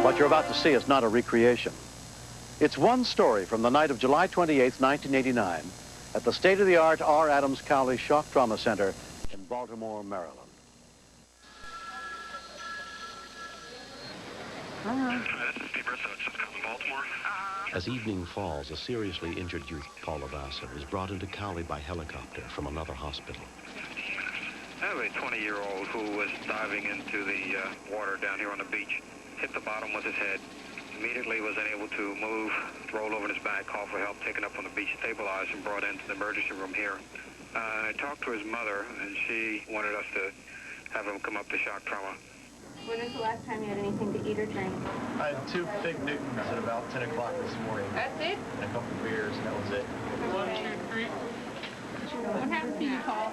What you're about to see is not a recreation. It's one story from the night of July 28, 1989, at the state-of-the-art R. Adams Cowley Shock Trauma Center in Baltimore, Maryland. As evening falls, a seriously injured youth, Paul Levasseur, is brought into Cowley by helicopter from another hospital. I have a 20-year-old who was diving into the water down here on the beach, hit the bottom with his head, immediately was unable to move, rolled over in his back, called for help, taken up on the beach, stabilized, and brought into the emergency room here. I talked to his mother, and she wanted us to have him come up to shock trauma. When was the last time you had anything to eat or drink? I had 2 Big Newtons at about 10 o'clock this morning. That's it? And a couple beers, and that was it. Okay. What happened to you, Paul?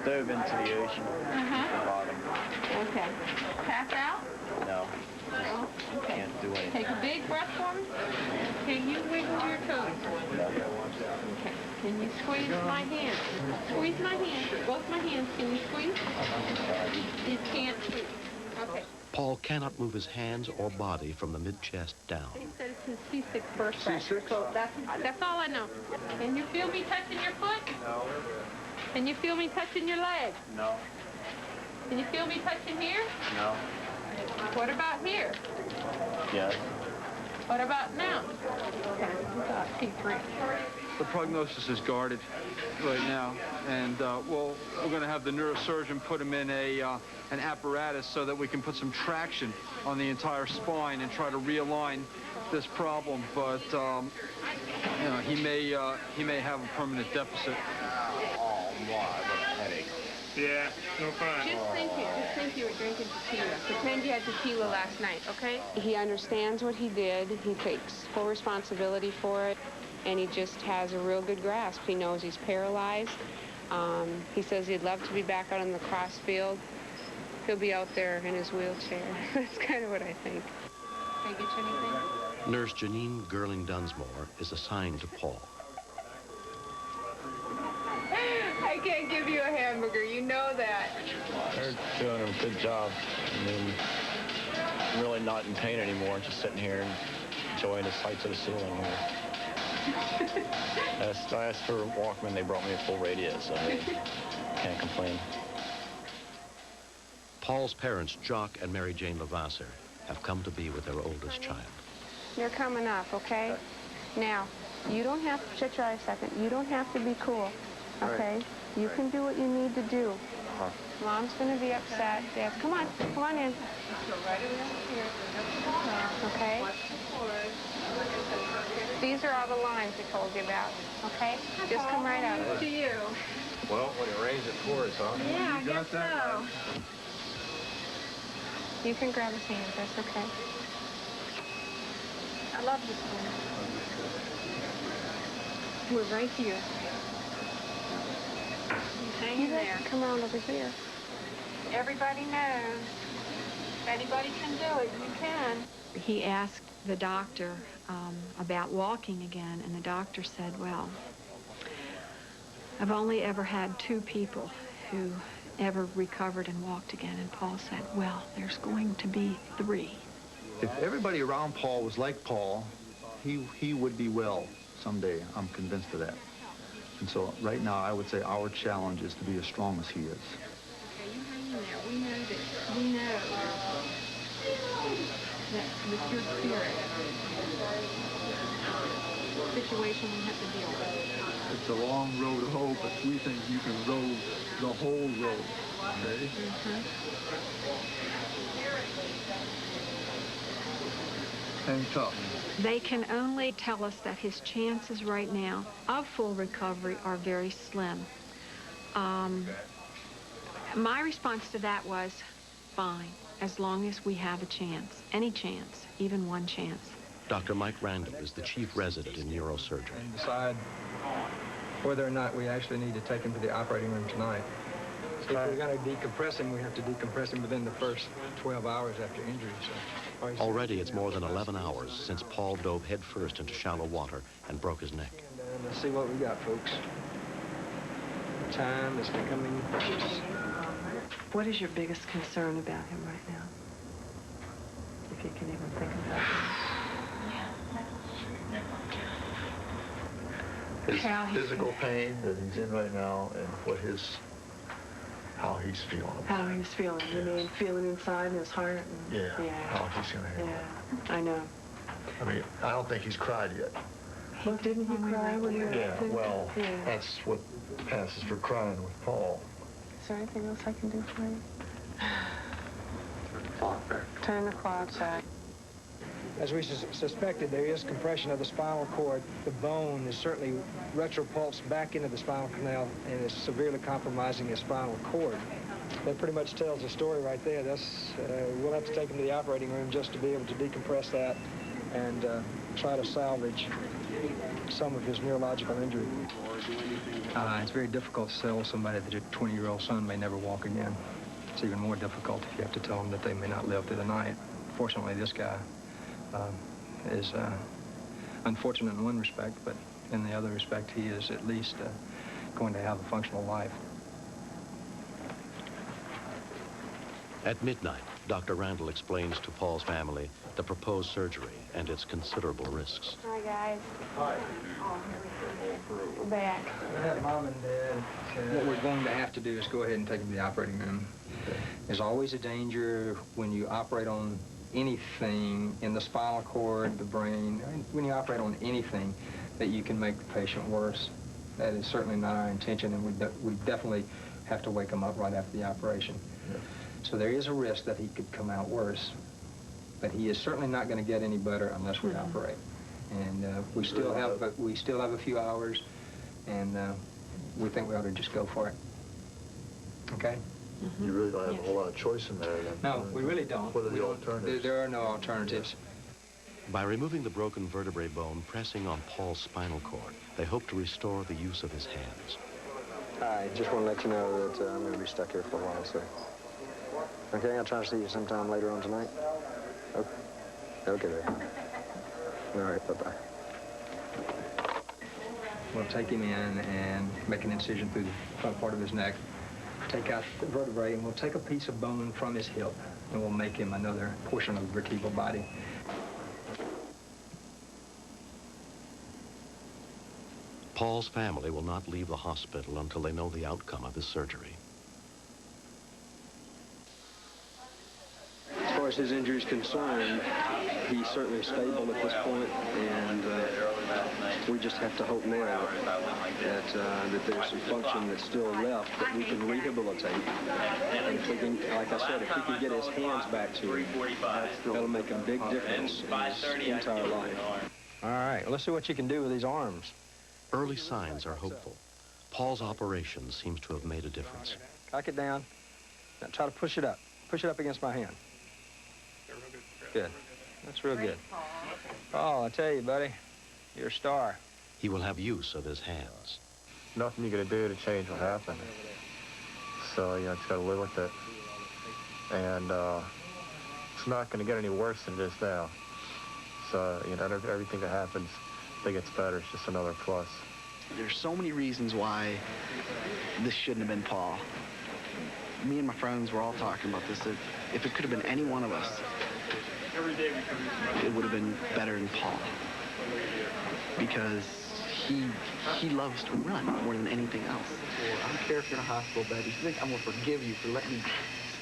Dove into the ocean at the bottom. Okay. Pass out? No. No? Okay. Can't do anything. Take a big breath for me. Can you wiggle your toes? No. Okay. Can you squeeze my hand? Squeeze my hand. Both my hands. Can you squeeze? You can't squeeze. Okay. Paul cannot move his hands or body from the mid-chest down. He said it's his C6 burst fracture. So that's all I know. Can you feel me touching your foot? No. Can you feel me touching your leg? No. Can you feel me touching here? No. What about here? Yes. What about now? Okay. T3. The prognosis is guarded right now, and we're going to have the neurosurgeon put him in an apparatus so that we can put some traction on the entire spine and try to realign this problem. But you know, he may have a permanent deficit. Oh my, what a headache. Yeah, no fun. Just think you were drinking tequila. Pretend you had tequila last night, okay? He understands what he did. He takes full responsibility for it, and he just has a real good grasp. He knows he's paralyzed. He says he'd love to be back out on the cross field. He'll be out there in his wheelchair. That's kind of what I think. Can I get you anything? Nurse Janine Gerling-Dunsmore is assigned to Paul. I can't give you a hamburger. You know that. They're doing a good job. I mean, I'm really not in pain anymore. Just sitting here and enjoying the sights of the ceiling here. I asked for a Walkman. They brought me a full radio, so I can't complain. Paul's parents, Jock and Mary Jane Levasseur, have come to be with their oldest child. You're coming up, okay? Now, you don't have to, shut your eyes a second. You don't have to be cool, okay? Right. You can do what you need to do. Mom's going to be upset. Dad, come on in. Okay? These are all the lines we told you about, okay? Just come right out. To you. Well, when it rains, it pours, huh? Yeah, I guess so. You can grab his hands, that's okay. I love you, son. We're right here. Hang in there. Come on over here. Everybody knows. If anybody can do it, you can. He asked the doctor about walking again, and the doctor said, well, I've only ever had 2 people who ever recovered and walked again. And Paul said, well, there's going to be 3. If everybody around Paul was like Paul, he would be well someday. I'm convinced of that. And so right now, I would say our challenge is to be as strong as he is. Okay, you hang in there. We know that. We know that with your spirit, situation we have to deal with. It's a long road to hoe, but we think you can row the whole road, okay? Hang tough. They can only tell us that his chances right now of full recovery are very slim. My response to that was, fine, as long as we have a chance, any chance, even one chance. Dr. Mike Randall is the chief resident in neurosurgery. And decide whether or not we actually need to take him to the operating room tonight. If we're going to decompress him, we have to decompress him within the first 12 hours after injury. So already, it's more than 11 hours since Paul dove headfirst into shallow water and broke his neck. And let's see what we got, folks. Time is becoming precious. What is your biggest concern about him right now? if you can even think about His physical pain that he's in right now and how he's feeling. how he's feeling. You mean feeling inside in his heart? And, how he's going to handle it. I know. I mean, I don't think he's cried yet. Well, didn't he cry when you were well, that's what passes for crying with Paul. Is there anything else I can do for you? Turn the clock back. As we suspected, there is compression of the spinal cord. The bone is certainly retropulsed back into the spinal canal and is severely compromising his spinal cord. That pretty much tells the story right there. We'll have to take him to the operating room just to be able to decompress that and try to salvage some of his neurological injury. It's very difficult to tell somebody that your 20-year-old son may never walk again. It's even more difficult if you have to tell them that they may not live through the night. Fortunately, this guy is unfortunate in one respect, but in the other respect, he is at least going to have a functional life. At midnight, Dr. Randall explains to Paul's family the proposed surgery and its considerable risks. Hi, guys. Hi. We're back. Mom and Dad. What we're going to have to do is go ahead and take him to the operating room. There's always a danger when you operate on anything in the spinal cord, the brain, when you operate on anything, that you can make the patient worse. That is certainly not our intention, and we definitely have to wake him up right after the operation. Yeah. So there is a risk that he could come out worse, but he is certainly not going to get any better unless we operate. And we still have a few hours, and we think we ought to just go for it. Okay? You really don't have a whole lot of choice in there, then. No, we really don't. What are the alternatives? There are no alternatives. By removing the broken vertebrae bone, pressing on Paul's spinal cord, they hope to restore the use of his hands. I just want to let you know that I'm going to be stuck here for a while, sir. Okay, I'll try to see you sometime later on tonight. Okay, there. All right, bye-bye. We'll take him in and make an incision through the front part of his neck, take out the vertebrae, and we'll take a piece of bone from his hip, and we'll make him another portion of the vertebral body. Paul's family will not leave the hospital until they know the outcome of his surgery. As far as his injury is concerned, he's certainly stable at this point, and we just have to hope now that there's some function that's still left that we can rehabilitate. And if we can, like I said, if we can get his hands back to him, that'll make a big difference in his entire life. All right, well, let's see what you can do with these arms. Early signs are hopeful. Paul's operation seems to have made a difference. Cock it down. Now try to push it up. Push it up against my hand. Good. That's real good. Oh, I tell you, buddy, you're a star. He will have use of his hands. Nothing you're going to do to change what happened. So, you know, just got to live with it. And it's not going to get any worse than it is now. So, you know, everything that happens that gets better is just another plus. There's so many reasons why this shouldn't have been Paul. Me and my friends were all talking about this. If it could have been any one of us, it would have been better than Paul. Because he loves to run more than anything else. I don't care if you're in a hospital bed. You think I'm going to forgive you for letting me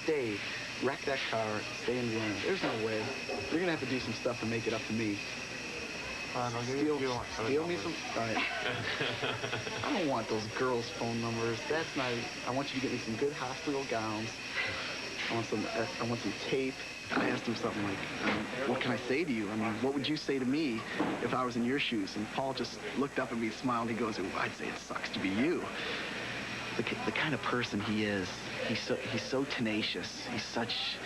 stay, wreck that car, stay and run. There's no way. You're going to have to do some stuff to make it up to me. Steal me some. All right. I don't want those girls' phone numbers. That's not. I want you to get me some good hospital gowns. I want some tape. I asked him something like, "What can I say to you? I mean, what would you say to me if I was in your shoes?" And Paul just looked up at me, smiled, and he goes, "I'd say it sucks to be you." The kind of person he is. He's so tenacious. He's such.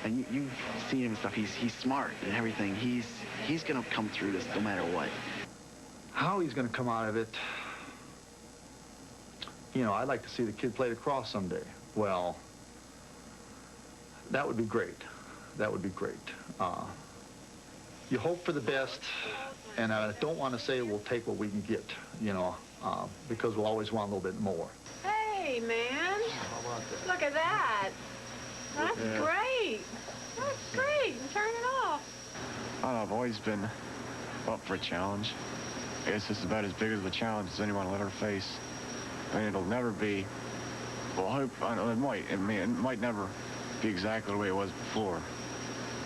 And you've seen him and stuff. He's smart and everything. He's going to come through this no matter what. How he's going to come out of it, you know, I'd like to see the kid play lacrosse someday. Well, that would be great. That would be great. You hope for the best, and I don't want to say we'll take what we can get, you know, because we'll always want a little bit more. Hey, man. How about that? Look at that. That's great. That's great. Turn it don't know, I've always been up for a challenge. I guess it's about as big of a challenge as anyone will ever face. I mean, it'll never be, well, I know it might never be exactly the way it was before.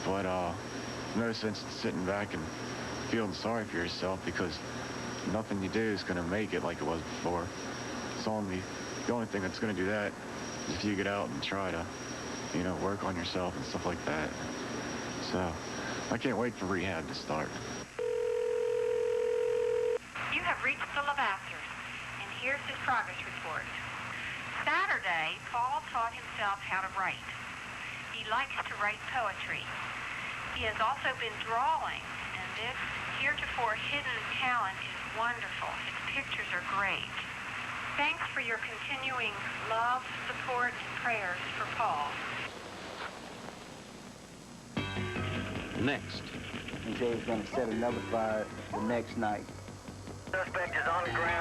But no sense in sitting back and feeling sorry for yourself, because nothing you do is going to make it like it was before. The only thing that's going to do that is if you get out and try to, work on yourself and stuff like that. So I can't wait for rehab to start. You have reached the Lavassers, and here's his progress report. Saturday, Paul taught himself how to write. He likes to write poetry. He has also been drawing, and this heretofore hidden talent is wonderful. His pictures are great. Thanks for your continuing love, support, and prayers for Paul. Next. And Joe's going to set another fire the next night. Suspect is on the ground.